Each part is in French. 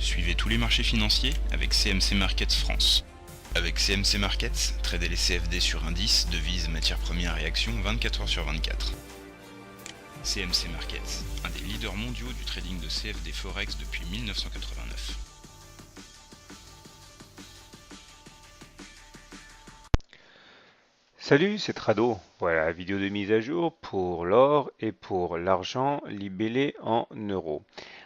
Suivez tous les marchés financiers avec CMC Markets France. Avec CMC Markets, tradez les CFD sur indices, devises, matières premières et actions 24 heures sur 24. CMC Markets, un des leaders mondiaux du trading de CFD Forex depuis 1989. Salut, c'est Trado. Voilà la vidéo de mise à jour pour l'or et pour l'argent libellé en euros.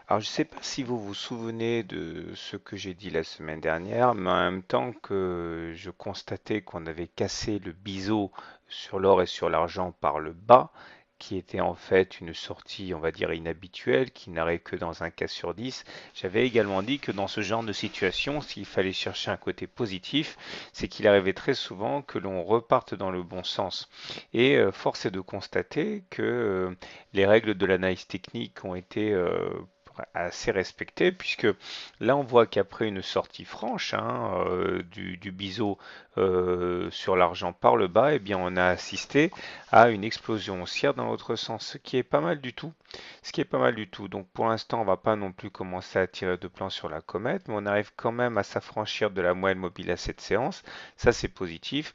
Alors je ne sais pas si vous vous souvenez de ce que j'ai dit la semaine dernière, mais en même temps que je constatais qu'on avait cassé le biseau sur l'or et sur l'argent par le bas, qui était en fait une sortie, on va dire, inhabituelle, qui n'arrête que dans un cas sur 10. J'avais également dit que dans ce genre de situation, s'il fallait chercher un côté positif, c'est qu'il arrivait très souvent que l'on reparte dans le bon sens. Et force est de constater que les règles de l'analyse technique ont été assez respectées, puisque là on voit qu'après une sortie franche du biseau sur l'argent par le bas, eh bien on a assisté à une explosion haussière dans l'autre sens, ce qui est pas mal du tout. Ce qui est pas mal du tout. Donc pour l'instant, on va pas non plus commencer à tirer de plan sur la comète, mais on arrive quand même à s'affranchir de la moyenne mobile à cette séance. Ça, c'est positif.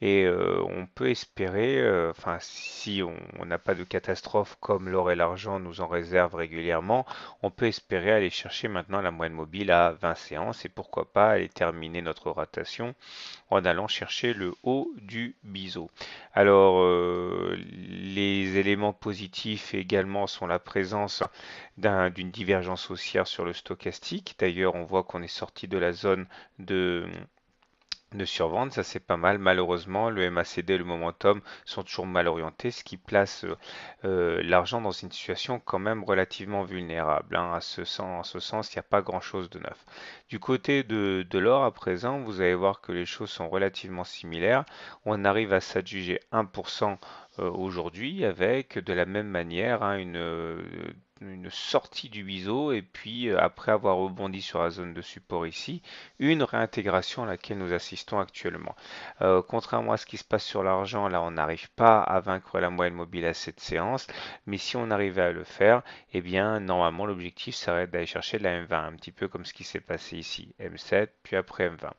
Et on peut espérer, enfin, si on n'a pas de catastrophe comme l'or et l'argent nous en réservent régulièrement, on peut espérer aller chercher maintenant la moyenne mobile à 20 séances et pourquoi pas aller terminer notre rotation en allant chercher le haut du biseau. Alors, les éléments positifs également sont la présence d'une divergence haussière sur le stochastique. D'ailleurs, on voit qu'on est sorti de la zone de survente, ça c'est pas mal. Malheureusement, le MACD et le momentum sont toujours mal orientés, ce qui place l'argent dans une situation quand même relativement vulnérable. En ce sens, il n'y a pas grand-chose de neuf. Du côté de l'or, à présent, vous allez voir que les choses sont relativement similaires. On arrive à s'adjuger 1% aujourd'hui avec de la même manière une sortie du biseau et puis après avoir rebondi sur la zone de support ici, une réintégration à laquelle nous assistons actuellement. Contrairement à ce qui se passe sur l'argent, là on n'arrive pas à vaincre la moyenne mobile à cette séance, mais si on arrivait à le faire, eh bien normalement l'objectif serait d'aller chercher la M20, un petit peu comme ce qui s'est passé ici, M7 puis après M20.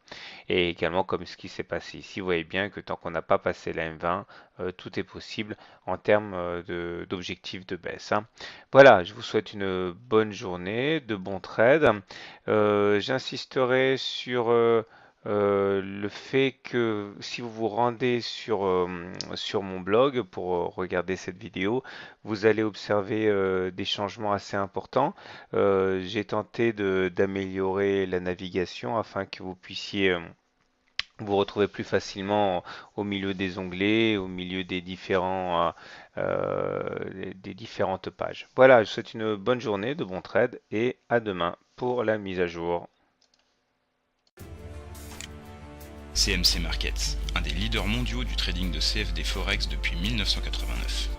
Et également comme ce qui s'est passé ici, vous voyez bien que tant qu'on n'a pas passé la M20, tout est possible en termes d'objectifs de baisse. Voilà, je vous souhaite une bonne journée, de bons trades. J'insisterai sur le fait que si vous vous rendez sur mon blog pour regarder cette vidéo, vous allez observer des changements assez importants. J'ai tenté d'améliorer la navigation afin que vous puissiez vous retrouvez plus facilement au milieu des onglets, au milieu des différentes pages. Voilà, je vous souhaite une bonne journée, de bons trades et à demain pour la mise à jour. CMC Markets, un des leaders mondiaux du trading de CFD Forex depuis 1989.